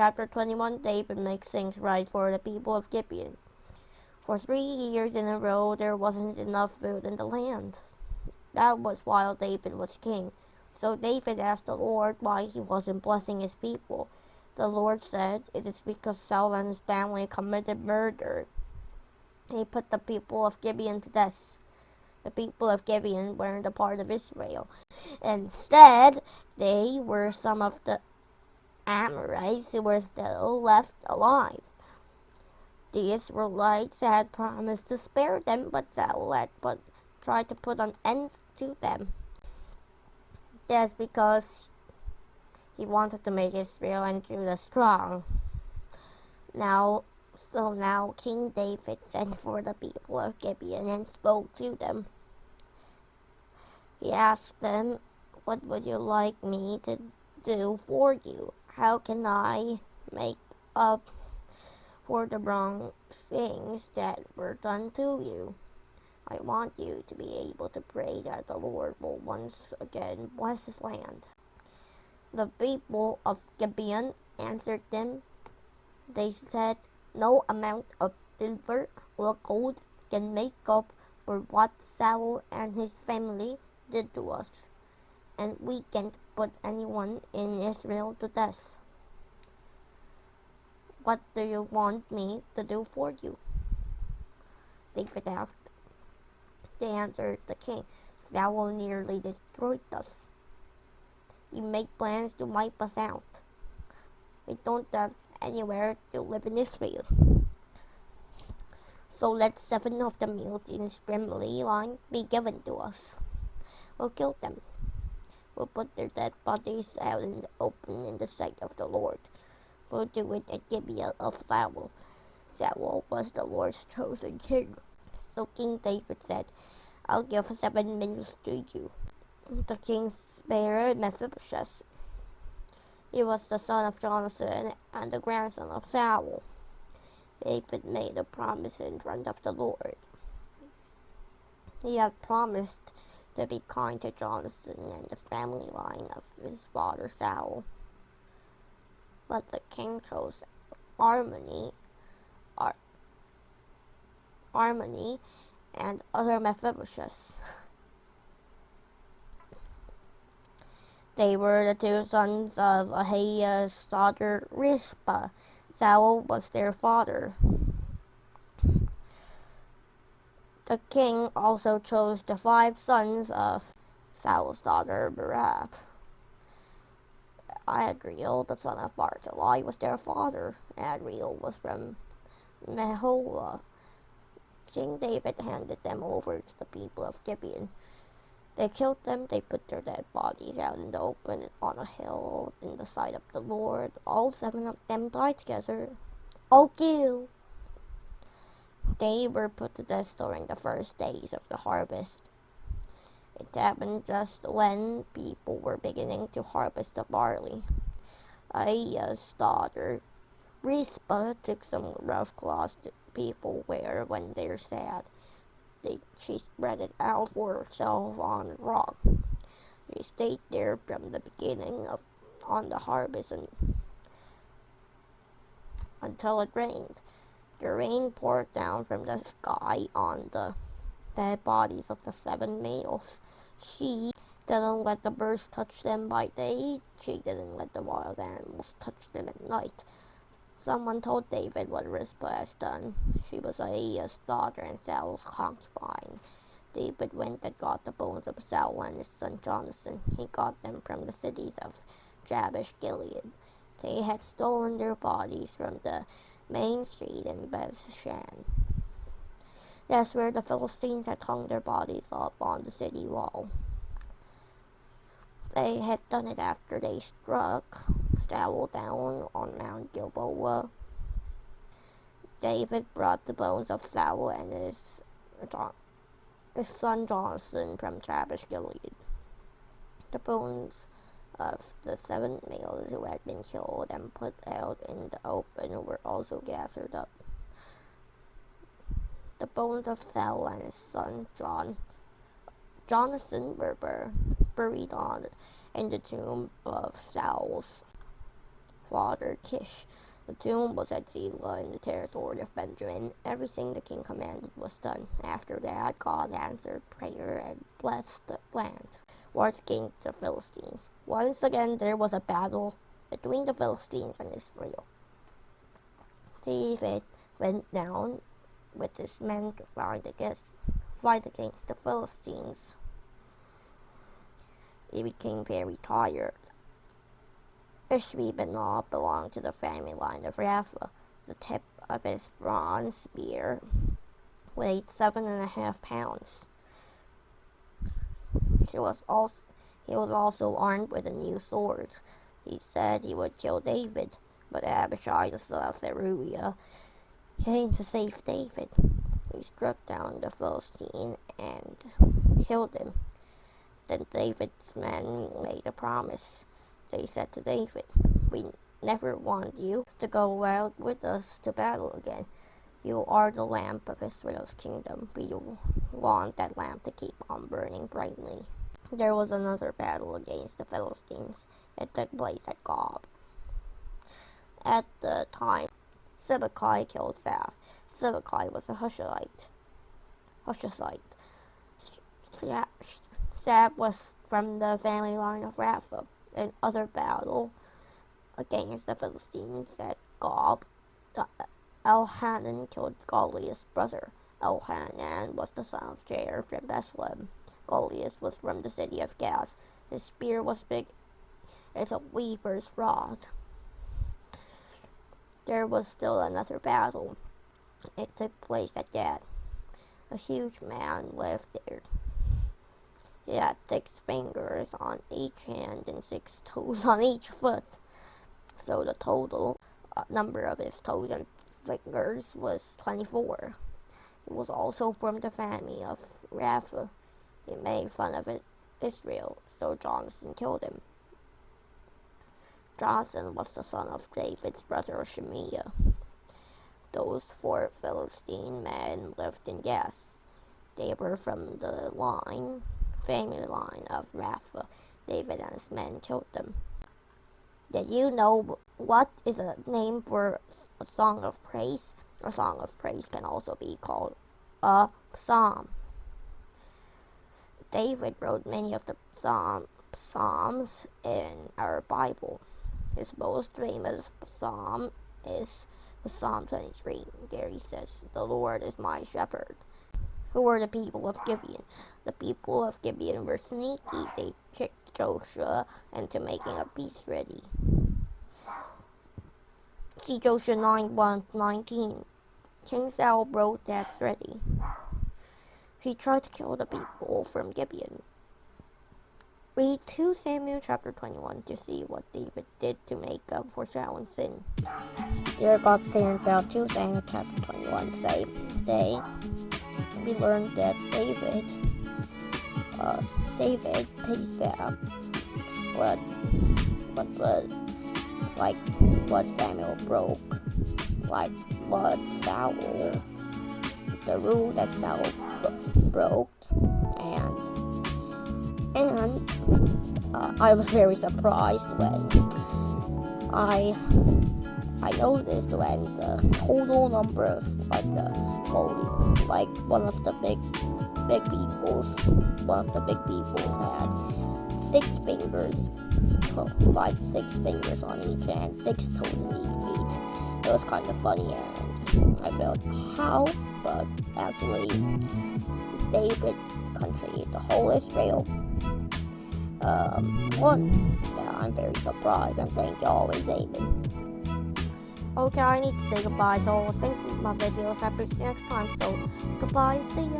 Chapter 21, David makes things right for the people of Gibeon. For 3 years in a row, there wasn't enough food in the land. That was while David was king. So David asked the Lord why he wasn't blessing his people. The Lord said, "It is because Saul and his family committed murder. He put the people of Gibeon to death." The people of Gibeon weren't a part of Israel. Instead, they were some of the Amorites who were still left alive. The Israelites had promised to spare them, but Saul had tried to put an end to them. That's because he wanted to make Israel and Judah strong. Now King David sent for the people of Gibeon and spoke to them. He asked them, "What would you like me to do for you? How can I make up for the wrong things that were done to you? I want you to be able to pray that the Lord will once again bless his land." The people of Gibeon answered them. They said, "No amount of silver or gold can make up for what Saul and his family did to us, and we can't put anyone in Israel to death. What do you want me to do for you?" David asked. They answered the king, "Saul nearly destroyed us. He made plans to wipe us out. We don't have anywhere to live in Israel. So let 7 of the males in his family line be given to us. We'll kill them. We'll put their dead bodies out in the open in the sight of the Lord. We'll do it at Gibeon of Saul." Saul was the Lord's chosen king. So King David said, "I'll give 7 males to you." The king spared Mephibosheth. He was the son of Jonathan and the grandson of Saul. David made a promise in front of the Lord. He had promised to be kind to Jonathan and the family line of his father Saul. But the king chose Harmony and other Mephibosheths. They were the 2 sons of Ahiah's daughter Rizpah. Saul was their father. The king also chose the 5 sons of Saul's daughter Merab. Adriel, the son of Barzillai, was their father. Adriel was from Meholah. King David handed them over to the people of Gibeon. They killed them. They put their dead bodies out in the open on a hill in the sight of the Lord. All 7 of them died together. All killed. They were put to death during the first days of the harvest. It happened just when people were beginning to harvest the barley. Ahiah's daughter Rizpah took some rough cloths that people wear when they're sad. She spread it out for herself on a rock. She stayed there from the beginning on the harvest until it rained. The rain poured down from the sky on the dead bodies of the 7 males. She didn't let the birds touch them by day. She didn't let the wild animals touch them at night. Someone told David what Rizpah has done. She was Ahiah's daughter and Saul's concubine. David went and got the bones of Saul and his son Jonathan. He got them from the cities of Jabesh Gilead. They had stolen their bodies from the main street in Bethshan. That's where the Philistines had hung their bodies up on the city wall. They had done it after they struck Saul down on Mount Gilboa. David brought the bones of Saul and his son Jonathan from Jabesh Gilead. The bones of the 7 males who had been killed and put out in the open were also gathered up. The bones of Saul and his son Jonathan were buried in the tomb of Saul's father Kish. The tomb was at Zelah in the territory of Benjamin. Everything the king commanded was done. After that, God answered prayer and blessed the land. Wars against the Philistines. Once again, there was a battle between the Philistines and Israel. David went down with his men to fight against the Philistines. He became very tired. Ishbi-Benob belonged to the family line of Rapha. The tip of his bronze spear weighed 7.5 pounds. He was also armed with a new sword. He said he would kill David, but Abishai, the son of Zeruiah, came to save David. He struck down the Philistine and killed him. Then David's men made a promise. They said to David, "We never want you to go out with us to battle again. You are the lamp of Israel's kingdom. We want that lamp to keep on burning brightly." There was another battle against the Philistines. It took place at Gob. At the time, Sibbecai killed Saph. Sibbecai was a Hushite. Saph was from the family line of Rapha. In other battle against the Philistines at Gob, Elhanan killed Goliath's brother. Elhanan was the son of Jair from Bethlehem. Goliath was from the city of Gath. His spear was big as a weaver's rod. There was still another battle. It took place at Gath. A huge man lived there. He had 6 fingers on each hand and 6 toes on each foot. So the total number of his toes and fingers was 24. He was also from the family of Rapha. He made fun of Israel, so Jonathan killed him. Jonathan was the son of David's brother Shemiah. Those 4 Philistine men lived in Gath. They were from the family line of Rapha. David and his men killed them. Did you know what is a name for a song of praise? A song of praise can also be called a psalm. David wrote many of the psalms in our Bible. His most famous psalm is Psalm 23. There he says, "The Lord is my shepherd." Who were the people of Gibeon? The people of Gibeon were sneaky. They tricked Joshua into making a peace ready. See Joshua 9:1-19. King Saul wrote that ready. He tried to kill the people from Gibeon. Read 2 Samuel chapter 21 to see what David did to make up for Saul's sin. Here God turned about 2 Samuel chapter 21 say, we learned that David pays back what Samuel broke, like what Saul, the rule that Saul broke, and I was very surprised when I noticed when the total number of one of the big peoples had 6 fingers, like 6 fingers on each hand, 6 toes in each feet. It was kind of funny, and I felt how, but actually David's country, the whole Israel, won. Yeah, I'm very surprised, and thank you always, Amen. Okay, I need to say goodbye, so thank you for my videos. I'll see you next time, so goodbye, see ya.